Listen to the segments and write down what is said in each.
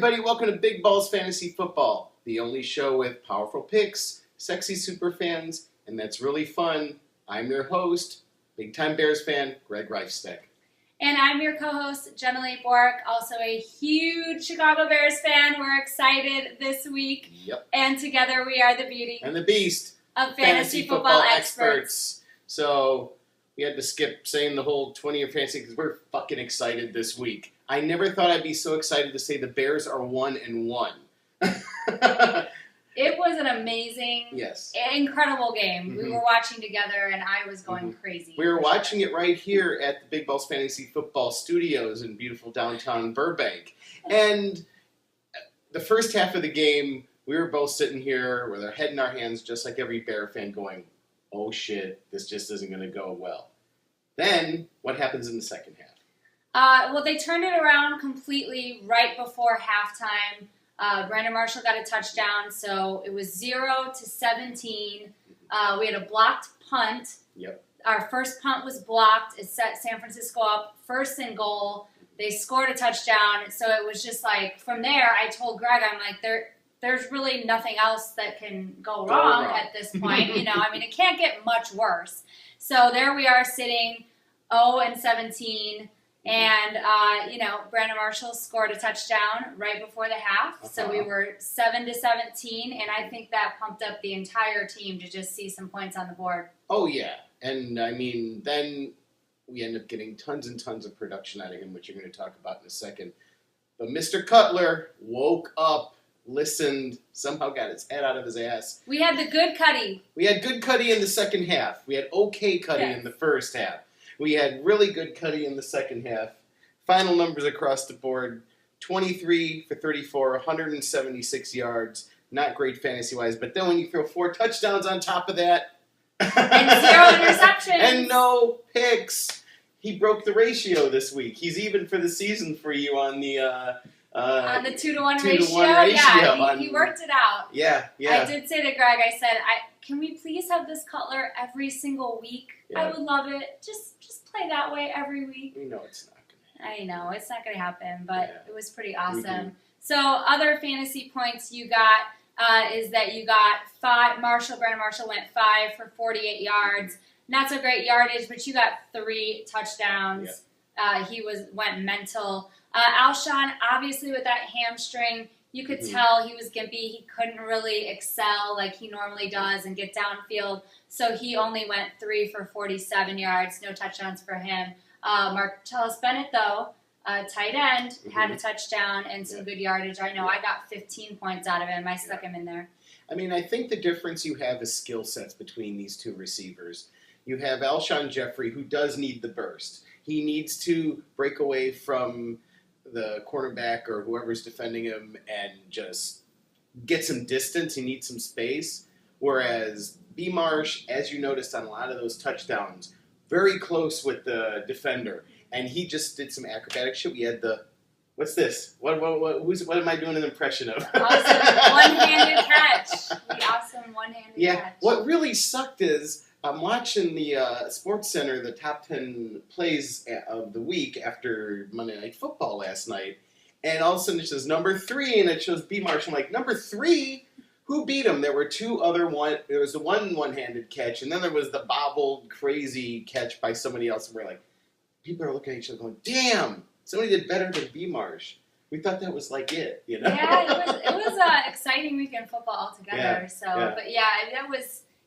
everybody, welcome to Big Balls Fantasy Football, the only show with powerful picks, sexy super fans, and that's really fun. I'm your host, big-time Bears fan, Greg Reifsteck. And I'm your co-host, Jenilee Borek, also a huge Chicago Bears fan. We're excited this week. Yep. And together we are the beauty And the beast of fantasy football experts. So we had to skip saying the whole 20-year fantasy because we're fucking excited this week. I never thought I'd be so excited to say the Bears are 1-1. It was an amazing, incredible game. We were watching together, and I was going crazy. We were watching it right here at the Big Balls Fantasy Football Studios in beautiful downtown Burbank. And the first half of the game, we were both sitting here with our head in our hands, just like every Bear fan going, oh shit, this just isn't going to go well. Then, what happens in the second half? Well, they turned it around completely right before halftime. Brandon Marshall got a touchdown, so it was 0-17. We had a blocked punt. Yep. Our first punt was blocked. It set San Francisco up 1st and goal. They scored a touchdown, so it was just like, from there, I told Greg, I'm like, there's really nothing else that can go wrong at this point. It can't get much worse. So there we are sitting 0-17. And, Brandon Marshall scored a touchdown right before the half. So we were 7-17, and I think that pumped up the entire team to just see some points on the board. Oh, yeah. And, then we end up getting tons and tons of production out of him, which you're going to talk about in a second. But Mr. Cutler woke up, listened, somehow got his head out of his ass. We had the good Cuddy. We had good Cuddy in the second half. We had okay Cuddy in the first half. We had really good Cuddy in the second half. Final numbers across the board, 23 for 34, 176 yards. Not great fantasy-wise, but then when you throw 4 touchdowns on top of that. And 0 interceptions. And no picks. He broke the ratio this week. He's even for the season for you on the... on the 2-to-1 ratio? Yeah, he worked it out. Yeah. I did say to Greg, I said, can we please have this Cutler every single week? Yeah. I would love it. Just play that way every week. We know it's not going to happen. I know, it's not going to happen, but it was pretty awesome. So other fantasy points you got is that you got 5. Brandon Marshall went 5 for 48 yards. Not so great yardage, but you got 3 touchdowns. Yeah. He went mental. Alshon, obviously with that hamstring, you could tell he was gimpy. He couldn't really excel like he normally does and get downfield. So he only went 3 for 47 yards. No touchdowns for him. Martellus Bennett, though, tight end, had a touchdown and some good yardage. I know I got 15 points out of him. I stuck him in there. I think the difference you have is skill sets between these two receivers. You have Alshon Jeffrey, who does need the burst. He needs to break away from the cornerback or whoever's defending him and just get some distance. He needs some space. Whereas B. Marsh, as you noticed on a lot of those touchdowns, very close with the defender. And he just did some acrobatic shit. We had what's this? What am I doing an impression of? Awesome one-handed catch. The awesome one-handed catch. What really sucked is I'm watching the Sports Center, the top 10 plays of the week after Monday Night Football last night, and all of a sudden it says number 3, and it shows B. Marsh. I'm like, number 3? Who beat him? There were 2 other there was the one-handed catch, and then there was the bobbled, crazy catch by somebody else, and we're like, people are looking at each other going, damn, somebody did better than B. Marsh. We thought that was like it, you know? Yeah, it was an exciting weekend football altogether. But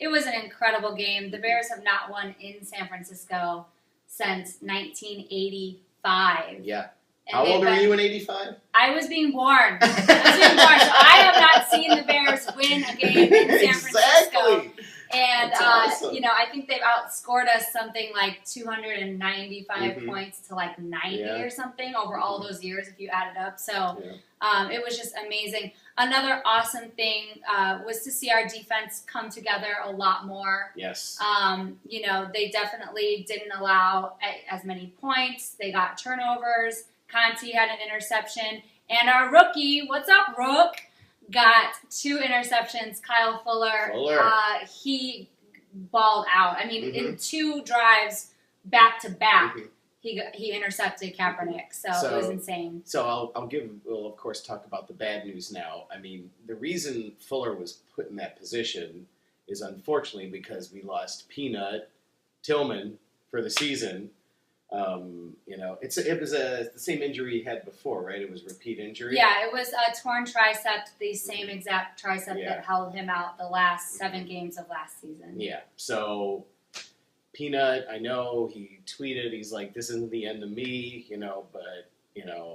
it was an incredible game. The Bears have not won in San Francisco since 1985. Yeah. How old were you in 85? I was being born. So I have not seen the Bears win a game in San Francisco. And, awesome. I think they've outscored us something like 295 points to like 90 or something over all those years if you add it up. So it was just amazing. Another awesome thing was to see our defense come together a lot more. Yes. They definitely didn't allow as many points. They got turnovers. Conti had an interception. And our rookie, what's up, Rook? Got 2 interceptions. Kyle Fuller. He balled out. In 2 drives back to back, he intercepted Kaepernick, so it was insane. So we'll of course talk about the bad news now. I mean, the reason Fuller was put in that position is unfortunately because we lost Peanut Tillman for the season. It was the same injury he had before, right? It was repeat injury. Yeah, it was a torn tricep, the same exact tricep that held him out the last 7 games of last season. Yeah, so Peanut, I know he tweeted, he's like, this isn't the end of me, but,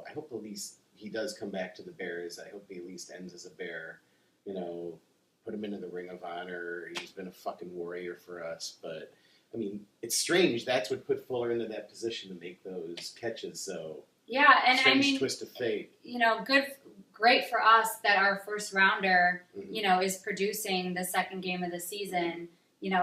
I hope at least he does come back to the Bears. I hope he at least ends as a Bear, put him into the Ring of Honor. He's been a fucking warrior for us, but, I mean, it's strange. That's what put Fuller into that position to make those catches, so. Yeah, and strange twist of fate. Great for us that our first rounder, is producing the second game of the season.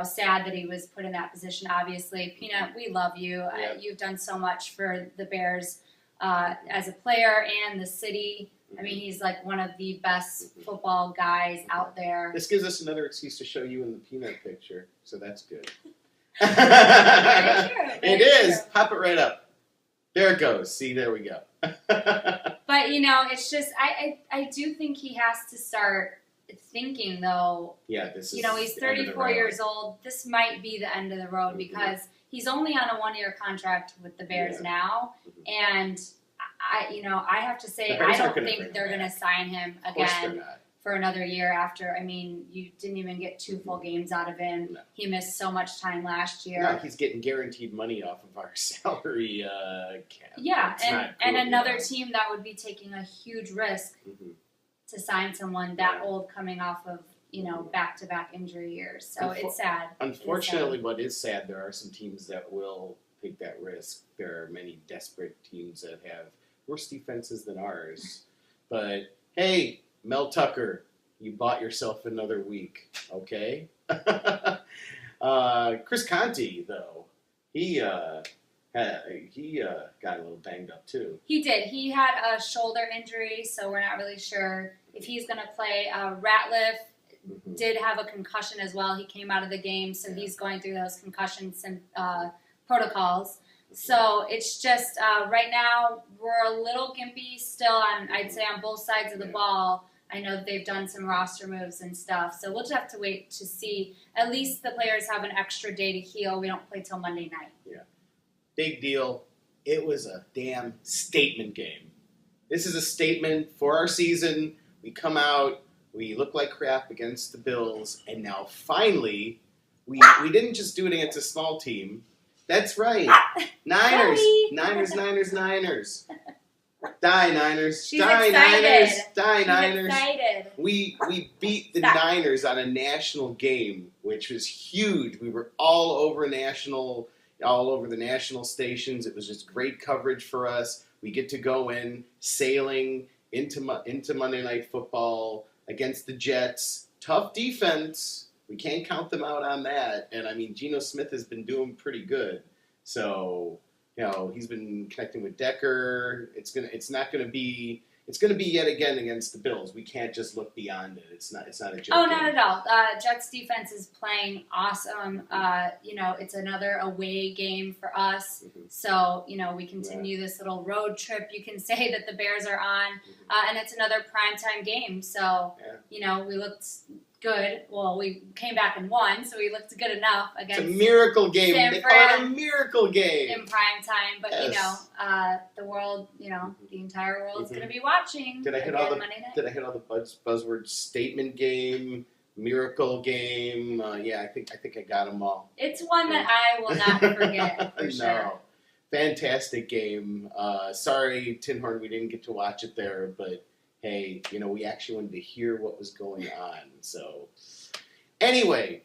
Sad that he was put in that position, obviously. Peanut, we love you. Yep. You've done so much for the Bears as a player and the city. I mean, he's like one of the best football guys out there. This gives us another excuse to show you in the Peanut picture, so that's good. Very true. It is. Pop it right up. There it goes. See, there we go. But, it's just, I do think he has to start thinking, though. Yeah, this is he's 34 years old. This might be the end of the road because he's only on a 1-year contract with the Bears now. And, I have to say, I don't think they're going to sign him again for another year after. I mean, you didn't even get 2 full games out of him. No. He missed so much time last year. No, he's getting guaranteed money off of our salary cap. Yeah, and another team that would be taking a huge risk to sign someone that old coming off of, back-to-back injury years. So it's sad. Unfortunately, what is sad, there are some teams that will take that risk. There are many desperate teams that have worse defenses than ours. But, hey, Mel Tucker, you bought yourself another week, okay? Chris Conte, though, he got a little banged up, too. He did. He had a shoulder injury, so we're not really sure if he's going to play. Ratliff did have a concussion as well. He came out of the game, so he's going through those concussion protocols. So it's just right now we're a little gimpy still I'd say on both sides of the ball. I know that they've done some roster moves and stuff, so we'll just have to wait to see. At least the players have an extra day to heal. We don't play till Monday night. Yeah. Big deal. It was a damn statement game. This is a statement for our season. We come out, we look like crap against the Bills, and now finally, we didn't just do it against a small team. That's right. Niners. Niners. Die, Niners. She's Die, excited. Niners. Die, She's Niners. excited. We beat the Niners on a national game, which was huge. We were all over the national stations. It was just great coverage for us. We get to go in sailing into Monday Night Football against the Jets. Tough defense. We can't count them out on that. And, I mean, Geno Smith has been doing pretty good. So, he's been connecting with Decker. It's going to be yet again against the Bills. We can't just look beyond it. It's not a joke. Oh, not at all. Jets defense is playing awesome. It's another away game for us. So, we continue this little road trip, you can say, that the Bears are on. And it's another primetime game. So, we looked good. Well, we came back and won, so we looked good enough against. It's a miracle game. San They call it a miracle game in prime time. But the world, the entire world's going to be watching. Did I hit all the buzzwords? Statement game, miracle game. I think I got them all. It's one that I will not forget for sure. No. Fantastic game. Sorry, Tinhorn, we didn't get to watch it there, but hey, we actually wanted to hear what was going on. So, anyway,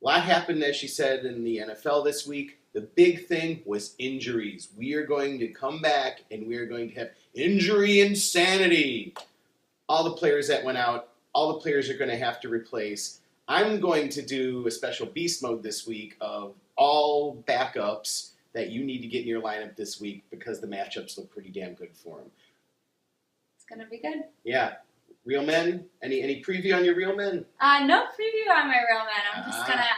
a lot happened, as she said, in the NFL this week. The big thing was injuries. We are going to come back, and we are going to have injury insanity. All the players that went out, all the players are going to have to replace. I'm going to do a special beast mode this week of all backups that you need to get in your lineup this week because the matchups look pretty damn good for them. Gonna be good. Yeah. Real men? Any preview on your real men? No preview on my real men.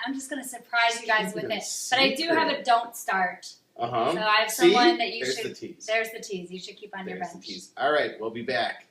I'm just gonna surprise you guys with it. But I do have a don't start. Uh-huh. So I have See? someone that you There's should. the tease. There's the tease. You should keep on your There's the bench. tease. All right, we'll be back.